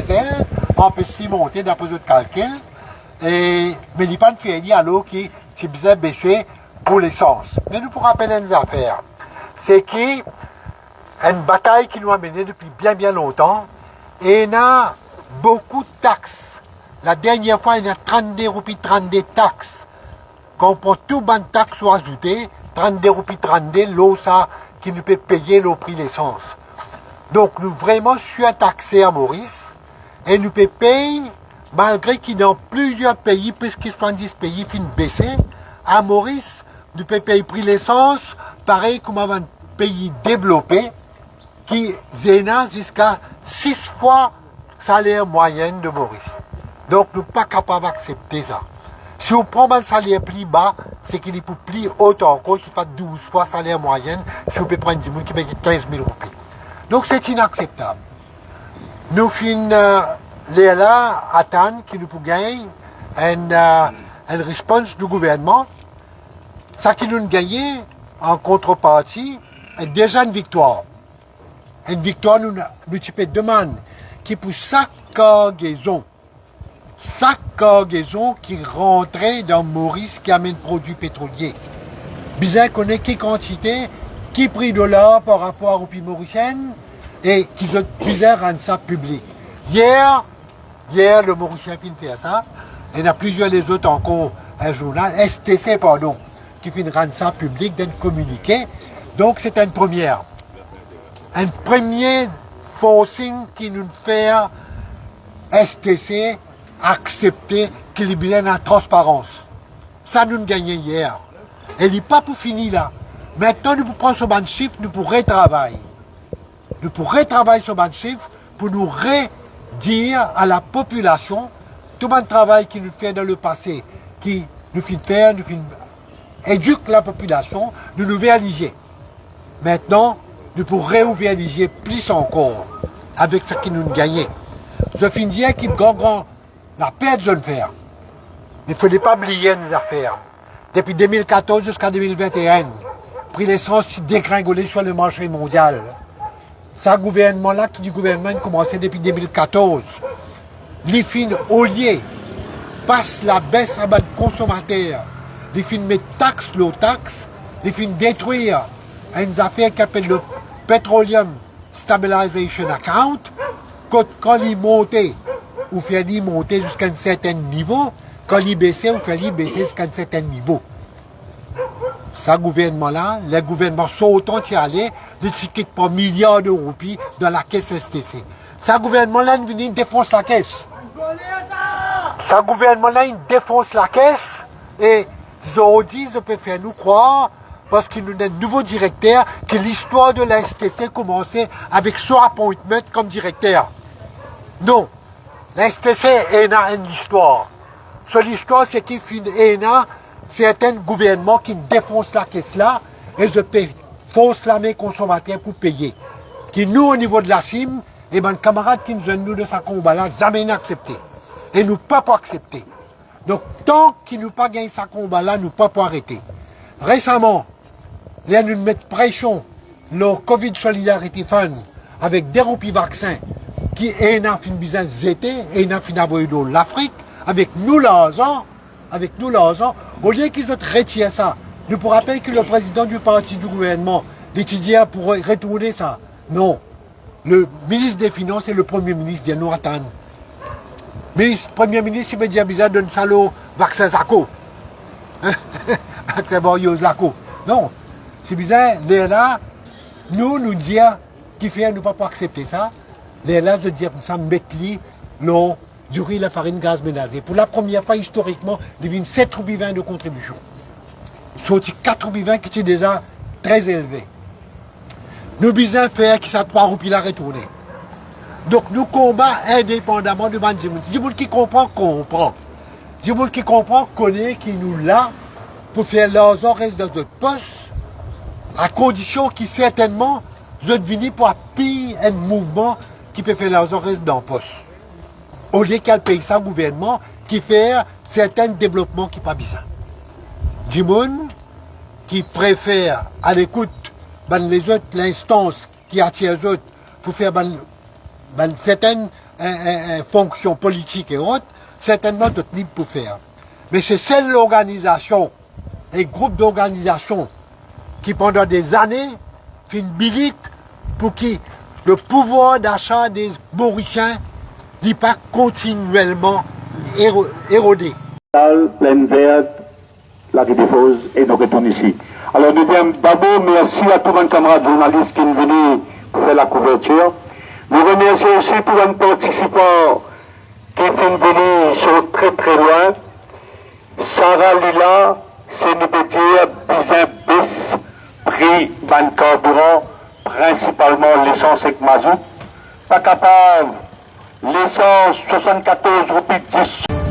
diesel, on peut s'y monter d'après votre calcul. Mais il n'y a pas de fini alors qui c'est bien baissé pour l'essence. Mais nous pour rappeler une affaire, c'est qu'il y a une bataille qui nous a menée depuis bien longtemps et il y a beaucoup de taxes. La dernière fois, il y a 32 roupies 32 taxes. Quand on prend tout ban de taxes sont ajoutées, 32 roupies 32, l'eau ça qui nous peut payer le prix de l'essence. Donc nous vraiment surtaxés à Maurice et nous peut payer malgré qu'il y a plusieurs pays, puisque 70 pays finissent baisser, à Maurice, nous pouvons payer le prix de l'essence, pareil comme un pays développé, qui zéna jusqu'à 6 fois le salaire moyen de Maurice. Donc nous ne sommes pas capables d'accepter ça. Si on prend un salaire plus bas, c'est qu'il est plus haut encore, qui fait 12 fois le salaire moyen, si on peut prendre des gens qui payent 15 000 roupies. Donc c'est inacceptable. Nous finissons là, attendre qu'il nous gagne une réponse du gouvernement. Ça qui nous gagne en contrepartie est déjà une victoire. Une victoire, nous demande qui pour chaque cargaison qui rentrait dans Maurice qui amène produits pétroliers. Bizarre qu'on ait quelle quantité, qui prix de l'or par rapport aux pays mauriciennes et qui ont bizarre rendre ça public. Hier, le Mauricien finit faire ça. Il y en a plusieurs les autres encore, un journal, STC, pardon, qui finit rendre ça public, d'un communiqué. Donc, c'est une première. Un premier forcing qui nous fait STC accepter qu'il y ait une transparence. Ça, nous gagnons hier. Et il n'est pas pour finir là. Maintenant, nous prenons ce ban chiffre, nous pourrons retravailler. Nous pourrons retravailler ce ban chiffre pour nous dire à la population tout le travail qui nous fait dans le passé, qui nous fait faire, nous éduque la population, nous réaliser. Maintenant, nous pourrons réaliser plus encore avec ce qui nous gagne. Je finis qui gagne la paix de faire. Mais il ne faut pas oublier nos affaires. Depuis 2014 jusqu'à 2021, le prix de l'essence s'est dégringolé sur le marché mondial. Ce gouvernement-là, qui dit gouvernement, a commencé depuis 2014. Les fins hauliers passent la baisse à bas de consommateurs. Les fins mettent taxes, l'eau taxe. Les fins détruire une affaire qui s'appelle le Petroleum Stabilization Account. Quand il monte, ou fait monter jusqu'à un certain niveau. Quand il baisse, ou fait baisser jusqu'à un certain niveau. Ce gouvernement-là, le gouvernement sautant y aller, il quitte pas milliards de roupies dans la caisse STC. Ce gouvernement-là, il défonce la caisse. Ce gouvernement-là, il défonce la caisse et ils ont dit, ils peuvent faire nous croire, parce qu'il nous a un nouveau directeur, que l'histoire de la STC commençait avec son appointment comme directeur. Non, la STC est une histoire. Sur l'histoire, c'est qu'il y a certains gouvernements qui défoncent la caisse là et je force la main consommateur pour payer. Qui nous, au niveau de la CIM, et ben, camarades qui nous ont nous de sa combat là, jamais accepté. Et nous ne pouvons pas accepter. Donc, tant qu'ils n'ont pas gagné sa combat là, nous ne pouvons pas arrêter. Récemment, il y a nous mettre pression, le Covid Solidarity Fund, avec des roupies vaccins, qui est un fin business zété, et un fin d'avoyer de l'Afrique, avec nous l'argent, au lieu qu'ils ont retiré ça. Nous pour rappeler que le président du parti du gouvernement d'étudier pour retourner ça. Non. Le ministre des Finances et le Premier ministre disent nous attendre. Le Premier ministre, il veut dire bizarre d'un salaud vaccin Zako. Vaccin Borio Zako. Non. C'est bizarre. Là, nous dire qu'il fait, nous ne pouvons pas accepter ça. Là, je dis ça, mettre l'eau, du riz, la farine, gaz ménagé. Pour la première fois, historiquement, il y a 7 roupies 20 de contribution. Sorti 4 roupies 20 qui est déjà très élevé. Nous bisons faire qui ça 3 roupies la retourner. Donc nous combattons indépendamment de Bandimoun. Si vous qui comprend, comprend. Si vous qui comprend, connaît, qui nous l'a pour faire l'argent reste dans notre poche, à condition qu'il certainement, je venir pour appuyer un mouvement qui peut faire l'argent reste dans la poche. Au lieu qu'elle paye ça au gouvernement qui fait certains développements qui ne sont pas bizarres. Du monde qui préfère à l'écoute les autres, l'instance qui attire les autres pour faire certaines fonctions politiques et autres, certainement de libre pour faire. Mais c'est celle l'organisation, les groupes d'organisation qui pendant des années font une bilique pour que le pouvoir d'achat des Mauriciens n'est pas continuellement érodé. Pleine verte, la qui dépose et nous retournons ici. Alors nous disons d'abord merci à tous mes camarades journalistes qui sont venus pour faire la couverture. Nous remercions aussi tous les participants qui sont venus sur très très loin. Sarah Lila, c'est nous peut dire bizin baisse prix ban carburant, principalement l'essence avec mazout. Pas capable, l'essence 74 roupies 10.